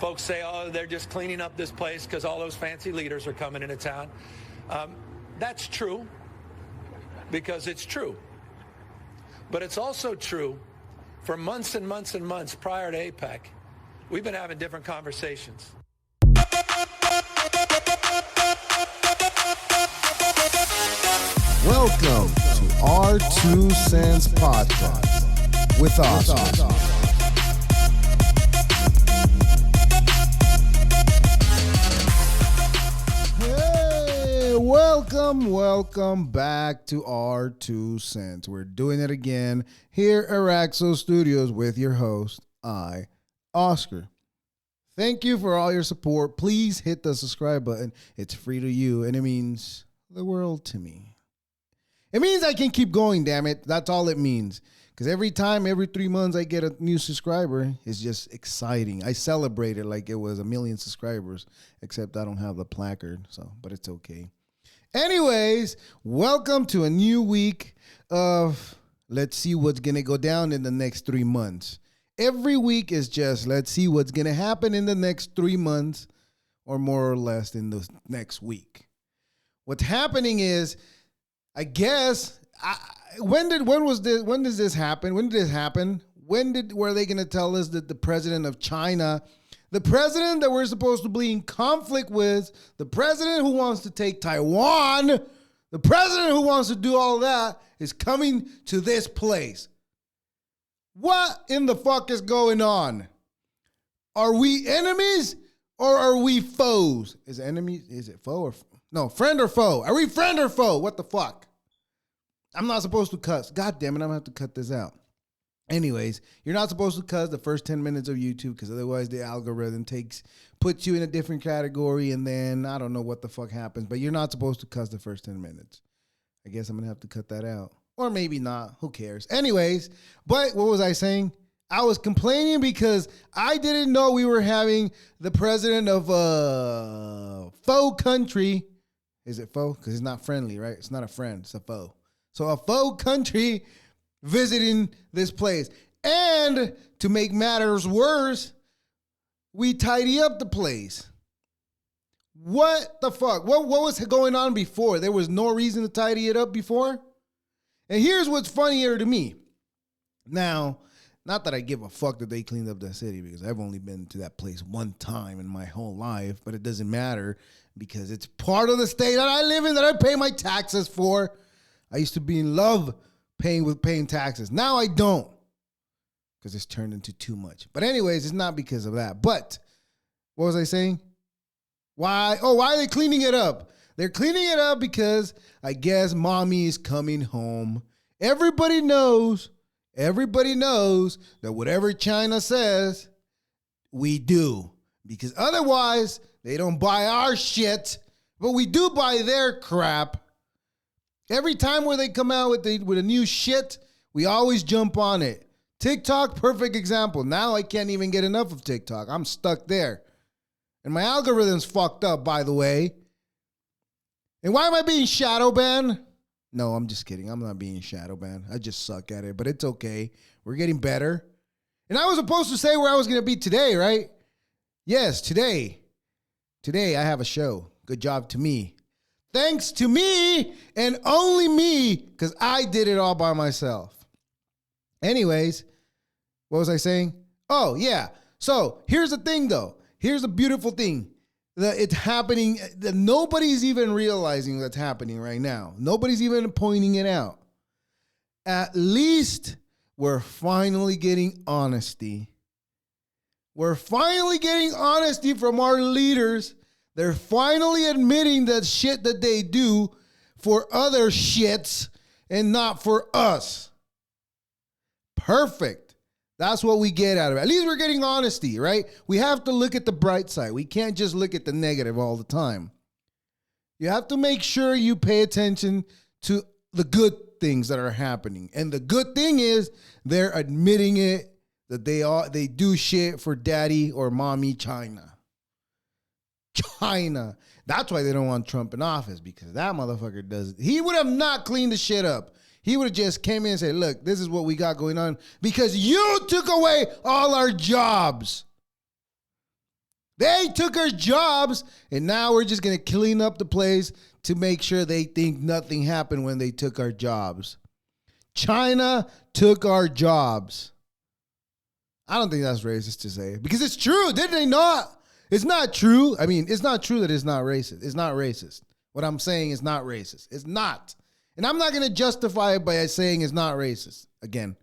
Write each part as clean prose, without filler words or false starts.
Folks say, oh, they're just cleaning up this place because all those fancy leaders are coming into town. That's true, because it's true. But it's also true for months and months and months prior to APEC, we've been having different conversations. Welcome to our 2 Cents Podcast with Oscar. Hey, welcome back to our 2 Cents. We're doing it again here at Raxo Studios with your host, Oscar. Thank you for all your support. Please hit the subscribe button. It's free to you, and it means the world to me. It means I can keep going, damn it. That's all it means. Because every 3 months I get a new subscriber, it's just exciting. I celebrate it like it was 1 million subscribers, except I don't have the placard, but it's okay. Anyways, welcome to a new week of let's see what's going to go down in the next 3 months. Every week is just let's see what's going to happen in the next 3 months, or more or less in the next week. What's happening is, I guess, when did this happen? When did this happen? Were they going to tell us that the president of China, the president that we're supposed to be in conflict with, the president who wants to take Taiwan, the president who wants to do all that is coming to this place? What in the fuck is going on? Are we enemies or are we foes? Is it foe or no, friend or foe? Are we friend or foe? What the fuck? I'm not supposed to cuss. God damn it, I'm going to have to cut this out. Anyways, you're not supposed to cuss the first 10 minutes of YouTube because otherwise the algorithm puts you in a different category, and then I don't know what the fuck happens, but you're not supposed to cuss the first 10 minutes. I guess I'm going to have to cut that out. Or maybe not. Who cares? Anyways, but what was I saying? I was complaining because I didn't know we were having the president of a faux country. Is it faux? Because it's not friendly, right? It's not a friend. It's a foe. So a faux country visiting this place. And to make matters worse, we tidy up the place. What the fuck? What was going on before? There was no reason to tidy it up before? And here's what's funnier to me. Now, not that I give a fuck that they cleaned up that city, because I've only been to that place one time in my whole life, but it doesn't matter because it's part of the state that I live in, that I pay my taxes for. I used to be in love paying taxes. Now I don't, because it's turned into too much. But anyways, it's not because of that. But what was I saying? Why are they cleaning it up? They're cleaning it up because I guess mommy is coming home. Everybody knows that whatever China says, we do. Because otherwise, they don't buy our shit, but we do buy their crap. Every time where they come out with a new shit, we always jump on it. TikTok, perfect example. Now I can't even get enough of TikTok. I'm stuck there. And my algorithm's fucked up, by the way. And why am I being shadow banned? No, I'm just kidding. I'm not being shadow banned. I just suck at it, but it's okay. We're getting better. And I was supposed to say where I was going to be today, right? Yes, today. Today I have a show. Good job to me. Thanks to me and only me, because I did it all by myself. Anyways, what was I saying? Oh, yeah. So here's the thing, though. Here's the beautiful thing. That it's happening. That nobody's even realizing that's happening right now. Nobody's even pointing it out. At least we're finally getting honesty. We're finally getting honesty from our leaders. They're finally admitting that shit that they do for other shits and not for us. Perfect. That's what we get out of it. At least we're getting honesty, right? We have to look at the bright side. We can't just look at the negative all the time. You have to make sure you pay attention to the good things that are happening. And the good thing is they're admitting it, that they do shit for daddy or mommy China. China. That's why they don't want Trump in office, because that motherfucker does it. He would have not cleaned the shit up. He would have just came in and said, look, this is what we got going on, because you took away all our jobs. They took our jobs, and now we're just going to clean up the place to make sure they think nothing happened when they took our jobs. China took our jobs. I don't think that's racist to say, because it's true. Did they not? It's not true. I mean, it's not true that it's not racist. It's not racist. What I'm saying is not racist. It's not. And I'm not going to justify it by saying it's not racist again.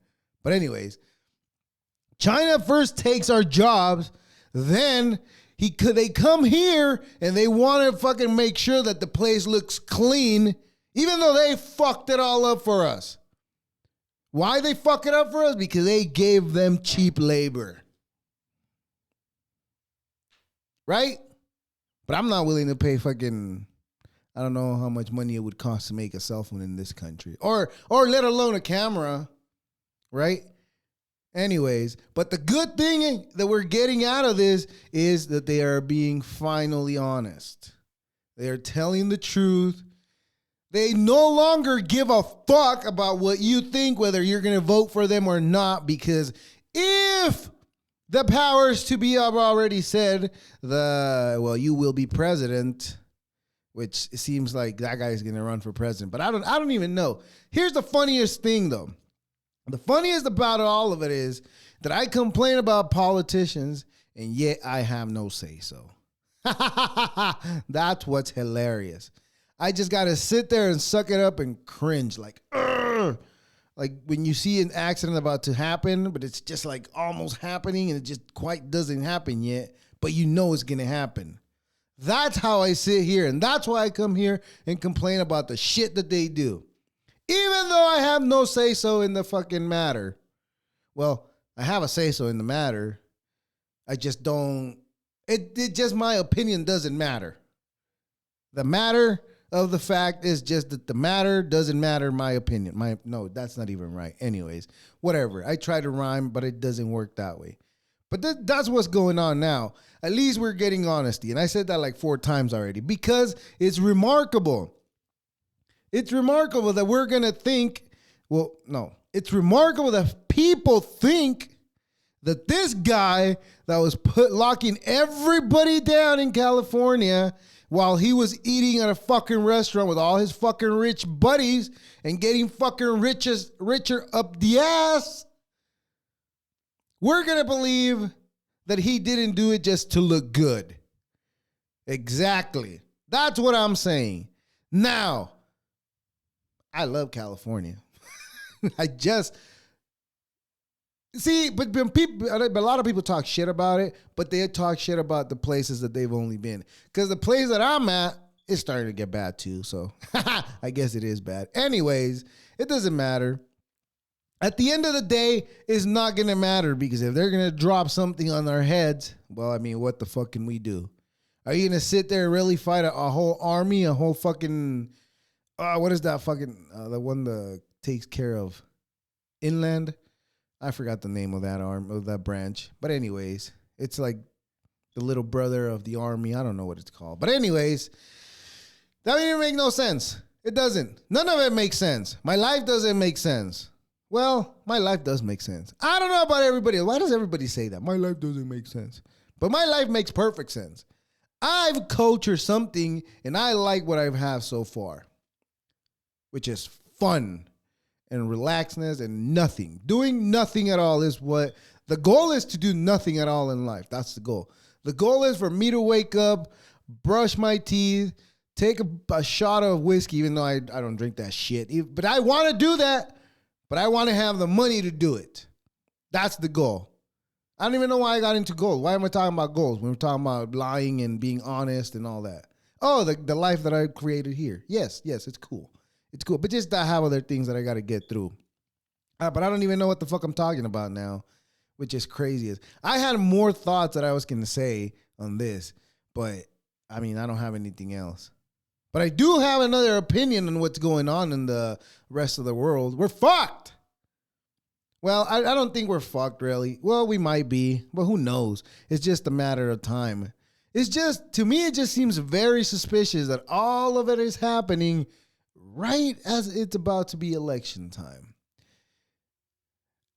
But anyways, China first takes our jobs, then they come here and they want to fucking make sure that the place looks clean, even though they fucked it all up for us. Why they fuck it up for us? Because they gave them cheap labor. Right? But I'm not willing to pay fucking, I don't know how much money it would cost to make a cell phone in this country. Or let alone a camera. Right? Anyways, but the good thing that we're getting out of this is that they are being finally honest. They are telling the truth. They no longer give a fuck about what you think, whether you're going to vote for them or not, because if the powers to be have already said, you will be president, which it seems like that guy is going to run for president, but I don't even know. Here's the funniest thing, though. The funniest about all of it is that I complain about politicians, and yet I have no say so. That's what's hilarious. I just got to sit there and suck it up and cringe like, Urgh! Like when you see an accident about to happen, but it's just like almost happening and it just quite doesn't happen yet, but you know it's going to happen. That's how I sit here, and that's why I come here and complain about the shit that they do. Even though I have no say-so in the fucking matter. Well, I have a say-so in the matter. I just don't, it just, my opinion doesn't matter. The matter of the fact is just that the matter doesn't matter, my opinion. No, that's not even right. Anyways, whatever. I try to rhyme, but it doesn't work that way. But that's what's going on now. At least we're getting honesty. And I said that like 4 times already because it's remarkable. It's remarkable that we're going to think, it's remarkable that people think that this guy that was locking everybody down in California while he was eating at a fucking restaurant with all his fucking rich buddies and getting fucking richer up the ass, we're going to believe that he didn't do it just to look good. Exactly. That's what I'm saying. Now, I love California. But a lot of people talk shit about it, but they talk shit about the places that they've only been. Because the place that I'm at is starting to get bad too, so I guess it is bad. Anyways, it doesn't matter. At the end of the day, it's not going to matter because if they're going to drop something on our heads, well, I mean, what the fuck can we do? Are you going to sit there and really fight a whole army, a whole fucking... what is that fucking, the one that takes care of inland? I forgot the name of that arm, of that branch. But anyways, it's like the little brother of the army. I don't know what it's called. But anyways, that didn't make no sense. It doesn't. None of it makes sense. My life doesn't make sense. Well, my life does make sense. I don't know about everybody else. Why does everybody say that? My life doesn't make sense. But my life makes perfect sense. I've cultured something, and I like what I've had so far, which is fun and relaxedness and nothing. Doing nothing at all is what the goal is, to do nothing at all in life. That's the goal. The goal is for me to wake up, brush my teeth, take a shot of whiskey, even though I don't drink that shit. But I want to do that, but I want to have the money to do it. That's the goal. I don't even know why I got into goals. Why am I talking about goals when we're talking about lying and being honest and all that? Oh, the life that I created here. Yes, it's cool. It's cool, but just I have other things that I got to get through. But I don't even know what the fuck I'm talking about now, which is crazy. I had more thoughts that I was going to say on this, but I mean, I don't have anything else. But I do have another opinion on what's going on in the rest of the world. We're fucked. Well, I don't think we're fucked, really. Well, we might be, but who knows? It's just a matter of time. It's just, to me, it just seems very suspicious that all of it is happening right as it's about to be election time.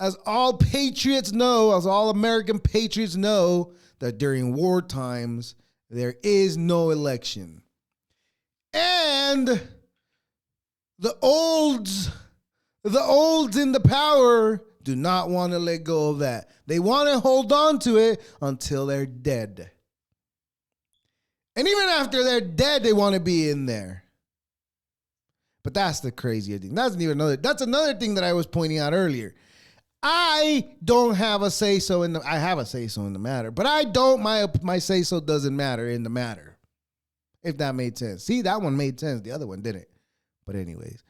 as all patriots know, as all American patriots know, that during war times, there is no election. And the olds in the power do not want to let go of that. They want to hold on to it until they're dead. And even after they're dead, they want to be in there. But that's the crazier thing. That's another thing that I was pointing out earlier. I don't have a say-so in the, I have a say-so in the matter, but I don't, my say-so doesn't matter in the matter. If that made sense. See, that one made sense. The other one didn't. But anyways,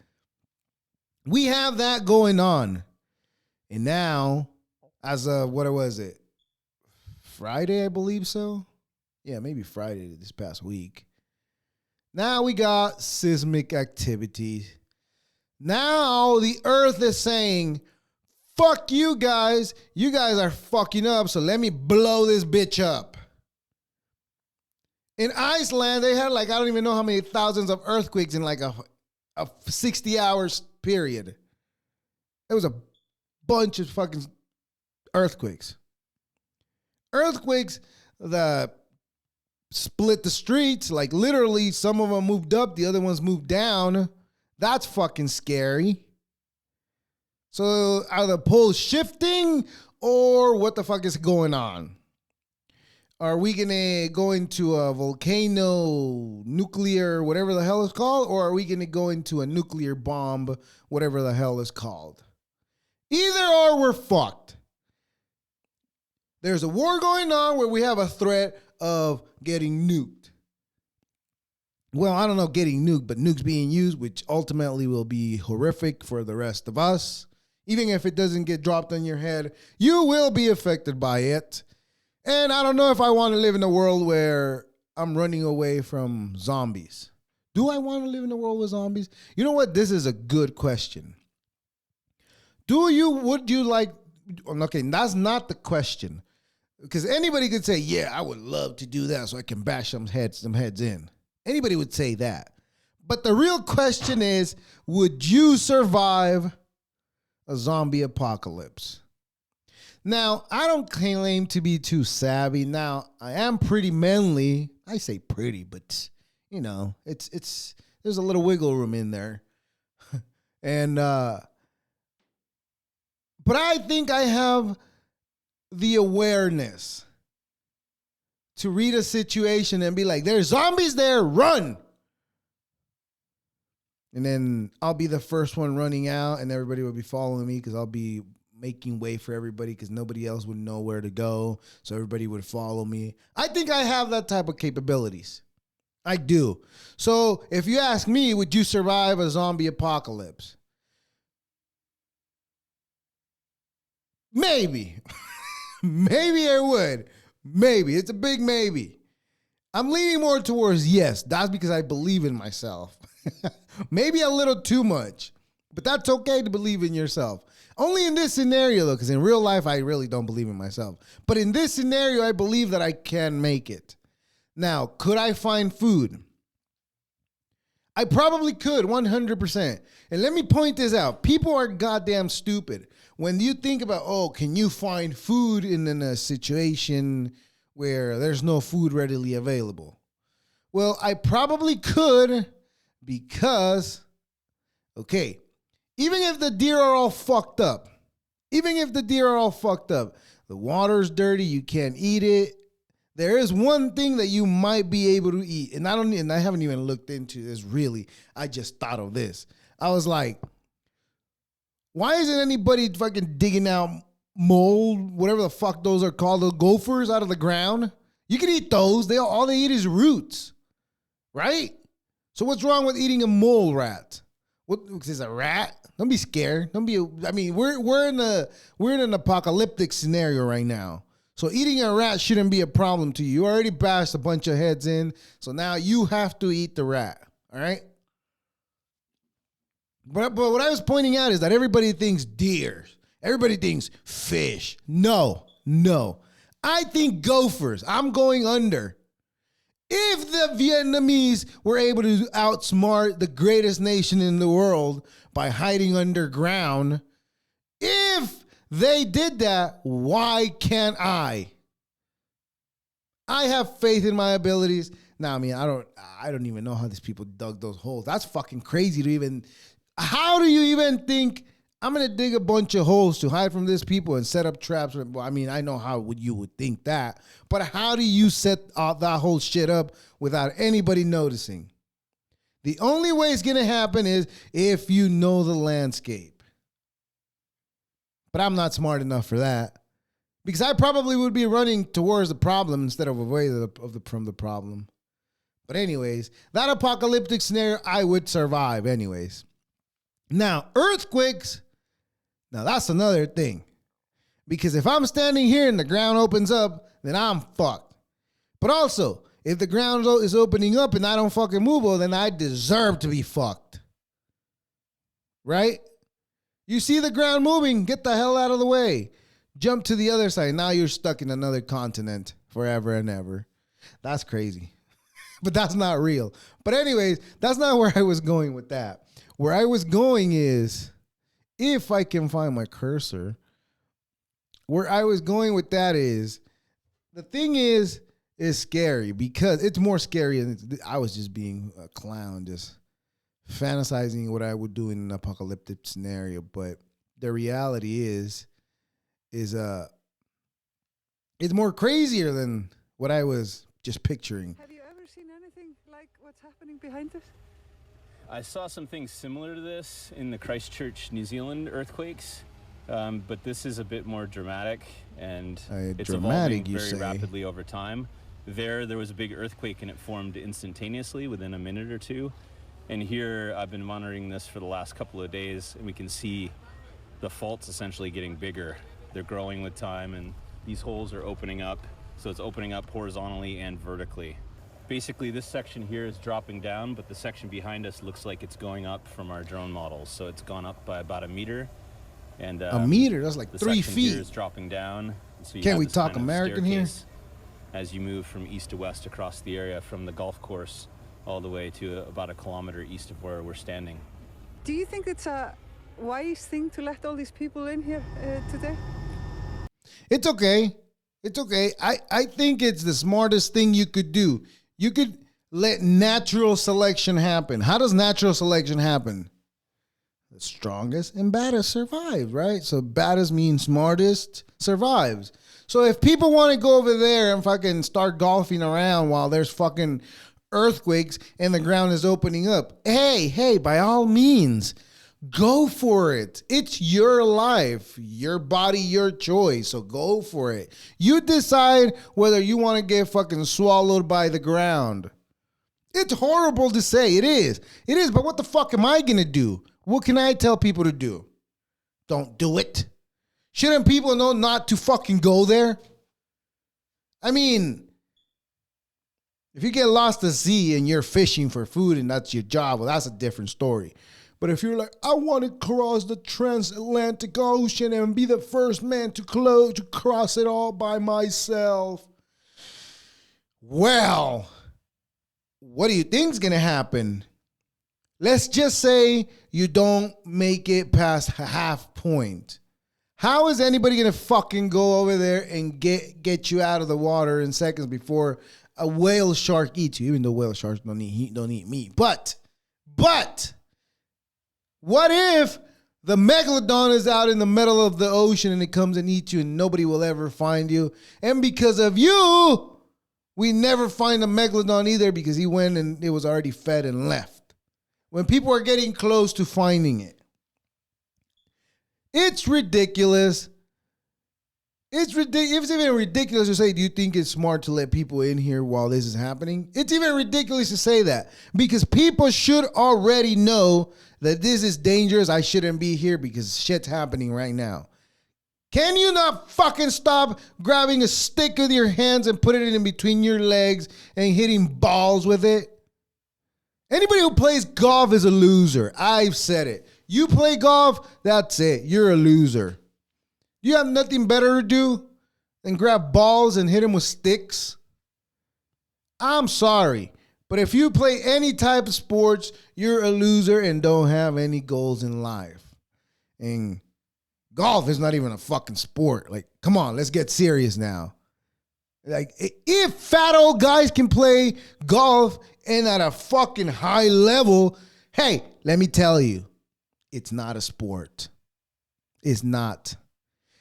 we have that going on. And now, as of, what was it? Friday, I believe so. Yeah, maybe Friday this past week. Now we got seismic activity. Now the earth is saying, fuck you guys. You guys are fucking up, so let me blow this bitch up. In Iceland, they had I don't even know how many thousands of earthquakes in a 60 hours period. It was a bunch of fucking earthquakes. Earthquakes that split the streets. Literally, some of them moved up, the other ones moved down. That's fucking scary. So are the poles shifting or what the fuck is going on? Are we going to go into a volcano, nuclear, whatever the hell it's called? Or are we going to go into a nuclear bomb, whatever the hell it's called? Either or, we're fucked. There's a war going on where we have a threat of getting nuked. Well, I don't know getting nuked, but nukes being used, which ultimately will be horrific for the rest of us. Even if it doesn't get dropped on your head, you will be affected by it. And I don't know if I want to live in a world where I'm running away from zombies. Do I want to live in a world with zombies? You know what? This is a good question. Would you like, okay, that's not the question. Because anybody could say, yeah, I would love to do that so I can bash some heads in. Anybody would say that. But the real question is, would you survive a zombie apocalypse? Now, I don't claim to be too savvy. Now, I am pretty manly. I say pretty, but, it's there's a little wiggle room in there. And, but I think I have the awareness to read a situation and be like, there's zombies there, run. And then I'll be the first one running out and everybody will be following me because I'll be making way for everybody because nobody else would know where to go. So everybody would follow me. I think I have that type of capabilities. I do. So if you ask me, would you survive a zombie apocalypse? Maybe. Maybe I would. Maybe. It's a big maybe. I'm leaning more towards yes. That's because I believe in myself. Maybe a little too much. But that's okay to believe in yourself. Only in this scenario, though, because in real life, I really don't believe in myself. But in this scenario, I believe that I can make it. Now, could I find food? I probably could, 100%. And let me point this out. People are goddamn stupid. When you think about, can you find food in a situation where there's no food readily available? Well, I probably could because, even if the deer are all fucked up, the water's dirty, you can't eat it. There is one thing that you might be able to eat. And I haven't even looked into this really. I just thought of this. I was like, why isn't anybody fucking digging out mold, whatever the fuck those are called, the gophers out of the ground? You can eat those. All they eat is roots, right? So what's wrong with eating a mole rat? What is a rat? Don't be scared. We're in an apocalyptic scenario right now. So eating a rat shouldn't be a problem to you. You already bashed a bunch of heads in, so now you have to eat the rat. All right. But what I was pointing out is that everybody thinks deer. Everybody thinks fish. No. I think gophers. I'm going under. If the Vietnamese were able to outsmart the greatest nation in the world by hiding underground, if They did that. Why can't I? I have faith in my abilities. Now, I mean, I don't even know how these people dug those holes. That's fucking crazy to even. How do you even think I'm gonna dig a bunch of holes to hide from these people and set up traps? Well, I mean, I know how you would think that, but how do you set that whole shit up without anybody noticing? The only way it's gonna happen is if you know the landscape. But I'm not smart enough for that. Because I probably would be running towards the problem instead of away from the problem. But anyways, that apocalyptic scenario, I would survive anyways. Now, earthquakes, now that's another thing. Because if I'm standing here and the ground opens up, then I'm fucked. But also, if the ground is opening up and I don't fucking move, well, then I deserve to be fucked. Right? You see the ground moving, get the hell out of the way. Jump to the other side. Now you're stuck in another continent forever and ever. That's crazy. But that's not real. But anyways, that's not where I was going with that. Where I was going is, if I can find my cursor, where I was going with that is, the thing is scary because it's more scary. And I was just being a clown, just fantasizing what I would do in an apocalyptic scenario. But the reality is it's more crazier than what I was just picturing. Have you ever seen anything like what's happening behind us? I saw some things similar to this in the Christchurch, New Zealand earthquakes, but this is a bit more dramatic, and it's evolving very rapidly over time. There was a big earthquake, and it formed instantaneously within a minute or two. And here, I've been monitoring this for the last couple of days, and we can see the faults essentially getting bigger. They're growing with time, and these holes are opening up. So it's opening up horizontally and vertically. Basically, this section here is dropping down, but the section behind us looks like it's going up from our drone models. So it's gone up by about a meter. And a meter? That's like 3 feet. Here is dropping down. So Can we talk American here? As you move from east to west across the area, from the golf course all the way to about a kilometer east of where we're standing. Do you think it's a wise thing to let all these people in here today? It's okay. It's okay. I think it's the smartest thing you could do. You could let natural selection happen. How does natural selection happen? The strongest and baddest survive, right? So baddest means smartest survives. So if people want to go over there and fucking start golfing around while there's fucking earthquakes and the ground is opening up, hey, by all means, go for it. It's your life, your body, your choice. So go for it. You decide whether you want to get fucking swallowed by the ground. It's horrible to say. It is. It is. But what the fuck am I going to do? What can I tell people to do? Don't do it. Shouldn't people know not to fucking go there? I mean, if you get lost at sea and you're fishing for food and that's your job, well, that's a different story. But if you're like, I want to cross the transatlantic ocean and be the first man to cross it all by myself, well, what do you think's going to happen? Let's just say you don't make it past half point. How is anybody going to fucking go over there and get you out of the water in seconds before a whale shark eats you? Even though whale sharks don't eat meat. But what if the megalodon is out in the middle of the ocean and it comes and eats you and nobody will ever find you? And because of you, we never find the megalodon either because he went and it was already fed and left. When people are getting close to finding it. It's ridiculous. It's even ridiculous to say, do you think it's smart to let people in here while this is happening? It's even ridiculous to say that because people should already know that this is dangerous. I shouldn't be here because shit's happening right now. Can you not fucking stop grabbing a stick with your hands and put it in between your legs and hitting balls with it? Anybody who plays golf is a loser. I've said it. You play golf, that's it. You're a loser. You have nothing better to do than grab balls and hit them with sticks? I'm sorry. But if you play any type of sports, you're a loser and don't have any goals in life. And Golf is not even a fucking sport. Like, come on, let's get serious now. Like, if fat old guys can play golf and at a fucking high level, hey, let me tell you, it's not a sport. It's not.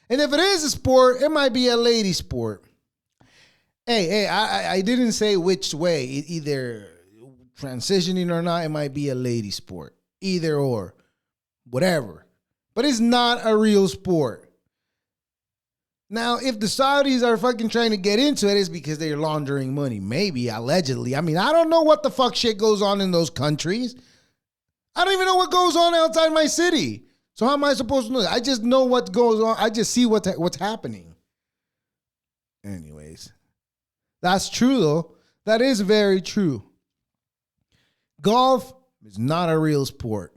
And if it is a sport, it might be a lady sport. Hey, I didn't say which way. Either transitioning or not, it might be a lady sport. Either or. Whatever. But it's not a real sport. Now, if the Saudis are fucking trying to get into it, it's because they're laundering money. Maybe, allegedly. I mean, I don't know what the fuck shit goes on in those countries. I don't even know what goes on outside my city. So how am I supposed to know that? I just know what goes on. I just see what's happening. Anyways. That's true, though. That is very true. Golf is not a real sport.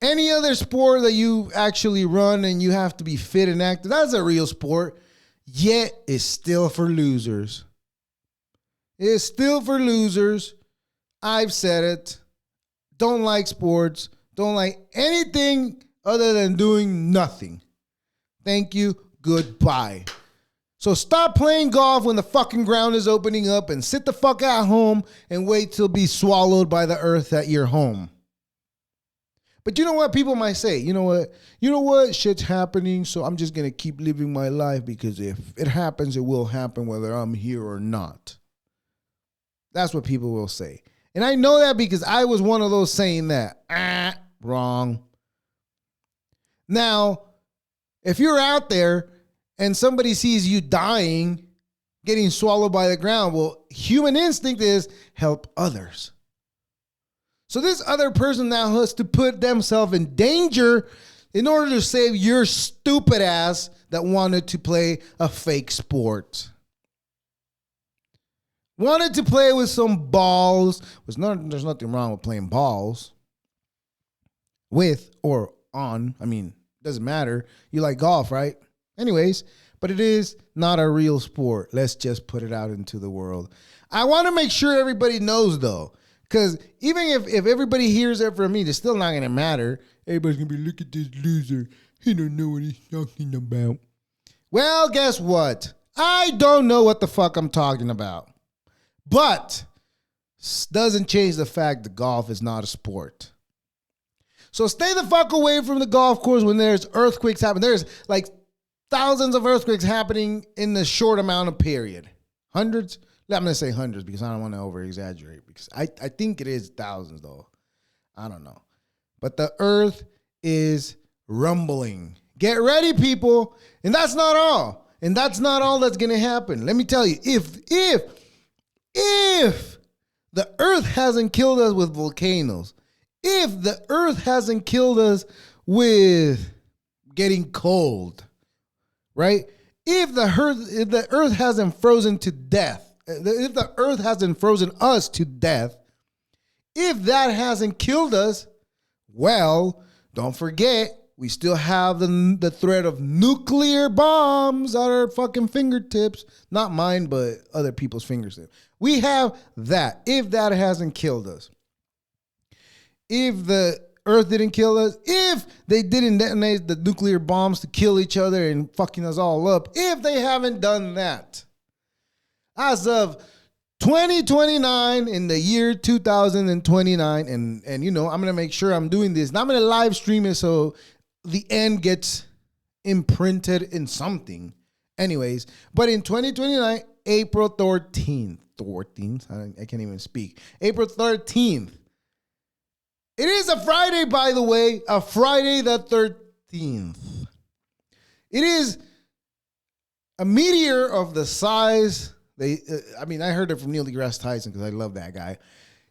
Any other sport that you actually run and you have to be fit and active, that's a real sport. Yet, it's still for losers. It's still for losers. I've said it. Don't like sports. Don't like anything other than doing nothing. Thank you. Goodbye. So stop playing golf when the fucking ground is opening up and sit the fuck at home and wait till be swallowed by the earth at your home. But you know what? People might say, you know what? Shit's happening, so I'm just going to keep living my life because if it happens, it will happen whether I'm here or not. That's what people will say. And I know that because I was one of those saying that. Wrong. Now, if you're out there and somebody sees you dying, getting swallowed by the ground, well, human instinct is help others. So this other person now has to put themselves in danger in order to save your stupid ass that wanted to play a fake sport. Wanted to play with some balls. There's nothing wrong with playing balls. With or on. I mean, doesn't matter. You like golf, right? Anyways, but it is not a real sport. Let's just put it out into the world. I want to make sure everybody knows, though. Because even if everybody hears it from me, it's still not going to matter. Everybody's going to be, look at this loser. He don't know what he's talking about. Well, guess what? I don't know what the fuck I'm talking about. But doesn't change the fact that golf is not a sport. So stay the fuck away from the golf course when there's earthquakes happening. There's like thousands of earthquakes happening in the short amount of period. Hundreds? I'm going to say hundreds because I don't want to over-exaggerate. Because I think it is thousands, though. I don't know. But the earth is rumbling. Get ready, people. And that's not all. And that's not all that's going to happen. Let me tell you, if the earth hasn't killed us with volcanoes, if the earth hasn't killed us with getting cold, right? If the earth hasn't frozen to death, if the earth hasn't frozen us to death, if that hasn't killed us, well, don't forget, we still have the threat of nuclear bombs at our fucking fingertips. Not mine, but other people's fingertips. We have that, if that hasn't killed us. If the earth didn't kill us, if they didn't detonate the nuclear bombs to kill each other and fucking us all up, if they haven't done that, as of 2029, in the year 2029, and you know, I'm going to make sure I'm doing this, and I'm going to live stream it so the end gets imprinted in something. Anyways, but in 2029, April 13th, I can't even speak, April 13th, it is a Friday, by the way, a Friday the 13th. It is a meteor of the size, I heard it from Neil deGrasse Tyson because I love that guy.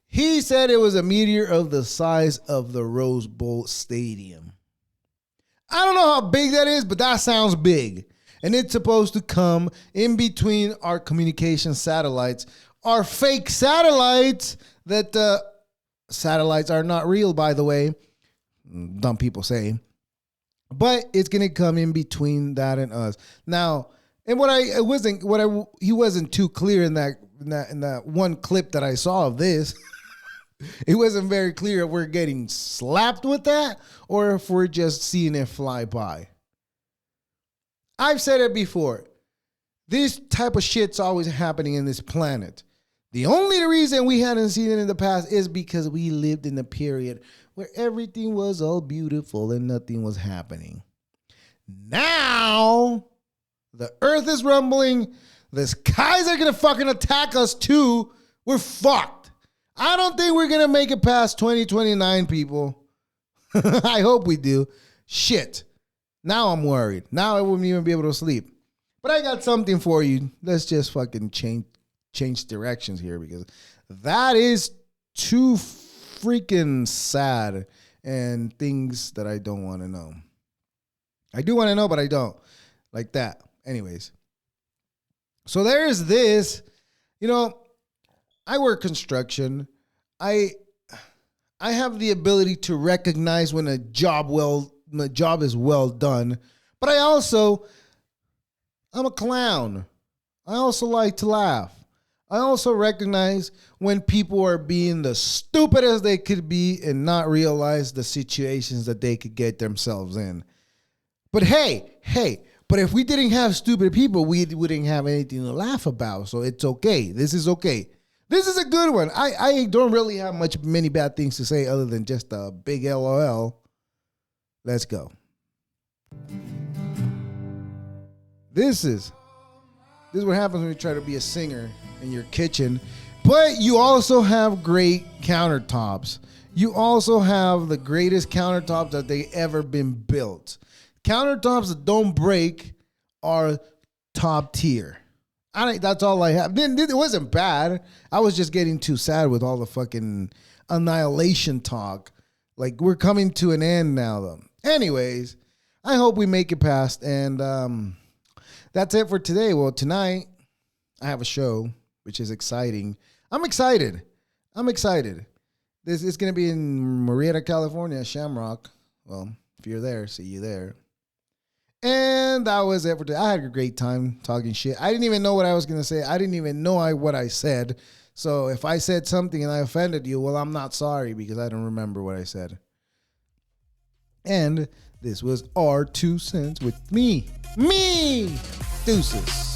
He said it was a meteor of the size of the Rose Bowl Stadium. I don't know how big that is, but that sounds big. And it's supposed to come in between our communication satellites, our fake satellites that... satellites are not real, by the way. Dumb people say. But it's going to come in between that and us. Now, and he wasn't too clear in that one clip that I saw of this. It wasn't very clear if we're getting slapped with that or if we're just seeing it fly by. I've said it before. This type of shit's always happening in this planet. The only reason we hadn't seen it in the past is because we lived in a period where everything was all beautiful and nothing was happening. Now, the earth is rumbling. The skies are going to fucking attack us too. We're fucked. I don't think we're going to make it past 2029, people. I hope we do. Shit. Now I'm worried. Now I wouldn't even be able to sleep. But I got something for you. Let's just fucking change directions here because that is too freaking sad and things that I don't want to know. I do want to know, but I don't. Like that. Anyways. So there's this. You know, I work construction. I have the ability to recognize when a job is well done. But I'm a clown. I also like to laugh. I also recognize when people are being the stupidest they could be and not realize the situations that they could get themselves in. But but if we didn't have stupid people, we wouldn't have anything to laugh about. So it's okay. This is okay. This is a good one. I don't really have many bad things to say other than just a big LOL. Let's go. This is what happens when you try to be a singer in your kitchen. But you also have great countertops. You also have the greatest countertops that they ever been built. Countertops that don't break are top tier. That's all I have. It wasn't bad. I was just getting too sad with all the fucking annihilation talk. Like, we're coming to an end now, though. Anyways, I hope we make it past. And that's it for today. Well, tonight, I have a show, which is exciting. I'm excited. This is going to be in Murrieta, California, Shamrock. Well, if you're there, see you there. And that was it for today. I had a great time talking shit. I didn't even know what I was going to say. I didn't even know what I said. So if I said something and I offended you, well, I'm not sorry because I don't remember what I said. And this was our 2 cents with me. Deuces.